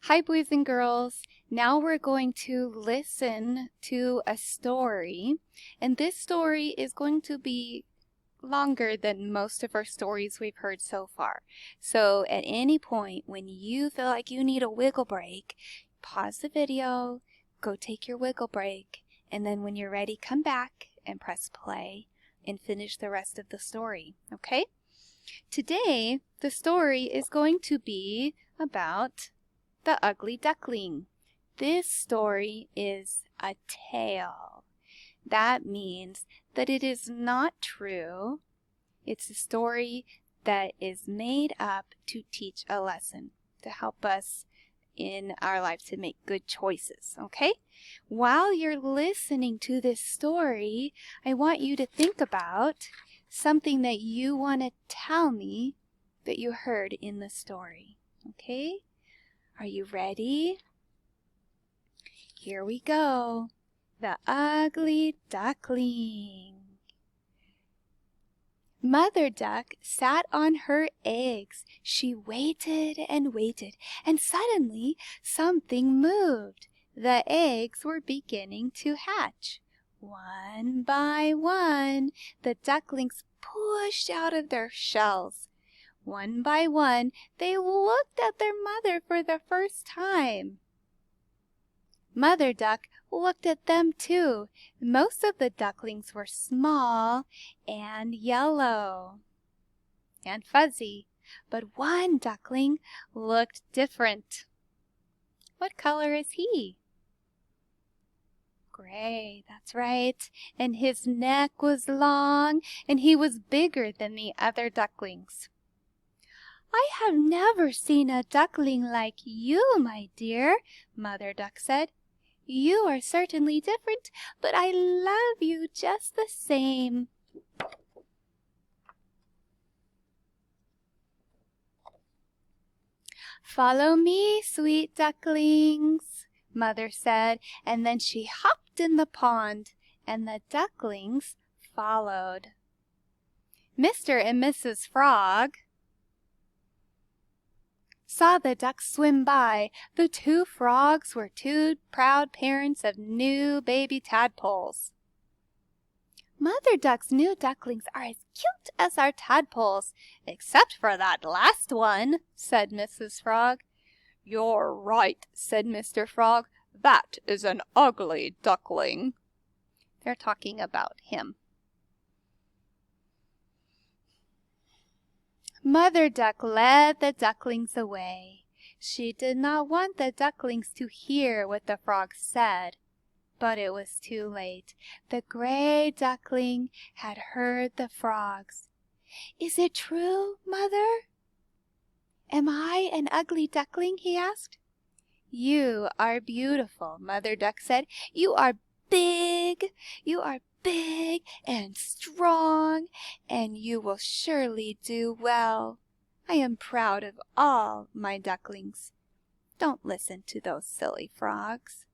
Hi, boys and girls. Now we're going to listen to a story, and this story is going to be longer than most of our stories we've heard so far. So at any point when you feel like you need a wiggle break, pause the video, go take your wiggle break, and then when you're ready, come back and press play and finish the rest of the story, okay? Today, the story is going to be about the ugly duckling. This story is a tale. That means that it is not true. It's a story that is made up to teach a lesson, to help us in our lives to make good choices, okay? While you're listening to this story, I want you to think about something that you want to tell me that you heard in the story, okay? Are you ready? Here we go. The ugly duckling. Mother Duck sat on her eggs. She waited and waited, and suddenly something moved. The eggs were beginning to hatch. One by one, the ducklings pushed out of their shells. One by one, they looked at their mother for the first time. Mother Duck looked at them too. Most of the ducklings were small and yellow and fuzzy, but one duckling looked different. What color is he? Gray, that's right. And his neck was long, and he was bigger than the other ducklings. "I have never seen a duckling like you, my dear," Mother Duck said. "You are certainly different, but I love you just the same." "Follow me, sweet ducklings," Mother said, and then she hopped in the pond, and the ducklings followed. Mr. and Mrs. Frog saw the ducks swim by. The two frogs were two proud parents of new baby tadpoles. "Mother Duck's new ducklings are as cute as our tadpoles, except for that last one," said Mrs. Frog. "You're right," said Mr. Frog. "That is an ugly duckling." They're talking about him. Mother Duck led the ducklings away. She did not want the ducklings to hear what the frogs said, but it was too late. The gray duckling had heard the frogs. "Is it true, Mother? Am I an ugly duckling?" he asked. "You are beautiful," Mother Duck said. You are big and strong, and you will surely do well. I am proud of all my ducklings. Don't listen to those silly frogs."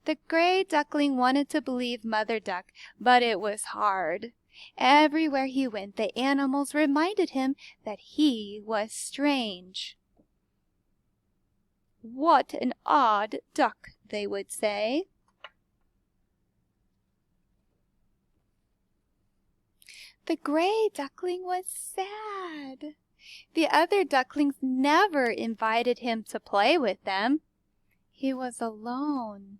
The gray duckling wanted to believe Mother Duck, but it was hard. Everywhere he went, the animals reminded him that he was strange. "What an odd duck," they would say. The gray duckling was sad. The other ducklings never invited him to play with them. He was alone.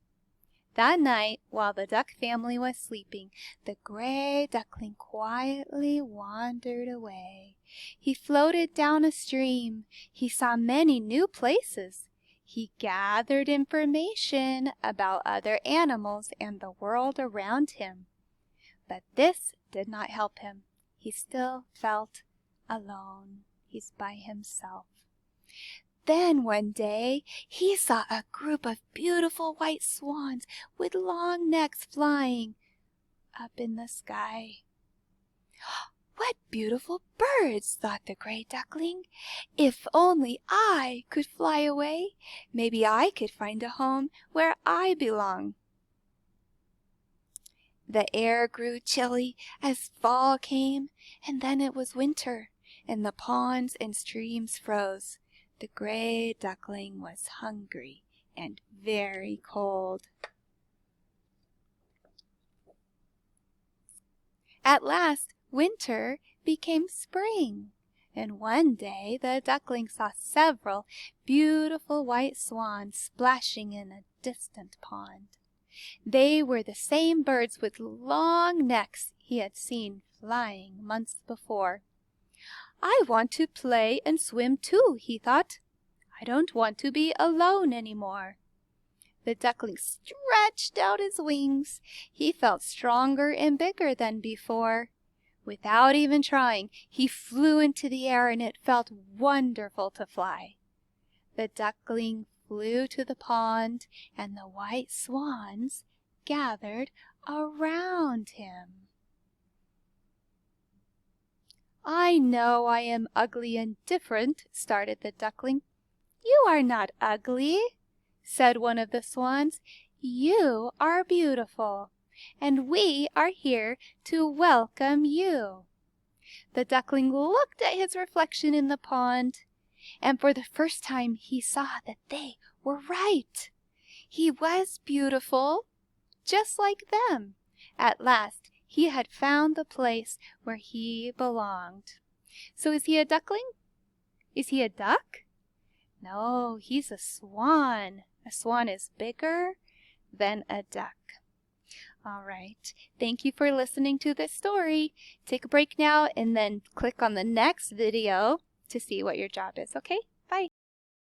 That night, while the duck family was sleeping, the gray duckling quietly wandered away. He floated down a stream. He saw many new places. He gathered information about other animals and the world around him. But this did not help him. He still felt alone. He's by himself. Then one day he saw a group of beautiful white swans with long necks flying up in the sky. "What beautiful birds," thought the gray duckling. "If only I could fly away, maybe I could find a home where I belong." The air grew chilly as fall came, and then it was winter, and the ponds and streams froze. The gray duckling was hungry and very cold. At last, winter became spring, and one day the duckling saw several beautiful white swans splashing in a distant pond. They were the same birds with long necks he had seen flying months before. "I want to play and swim too," he thought. "I don't want to be alone any more." The duckling stretched out his wings. He felt stronger and bigger than before. Without even trying, he flew into the air, and it felt wonderful to fly. The duckling flew to the pond, and the white swans gathered around him. "I know I am ugly and different," started the duckling. "You are not ugly," said one of the swans. "You are beautiful, and we are here to welcome you." The duckling looked at his reflection in the pond, and for the first time he saw that they were right. He was beautiful, just like them. At last he had found the place where he belonged. So is he a duckling? Is he a duck? No, he's a swan. A swan is bigger than a duck. All right. Thank you for listening to this story. Take a break now and then click on the next video to see what your job is, okay? Bye.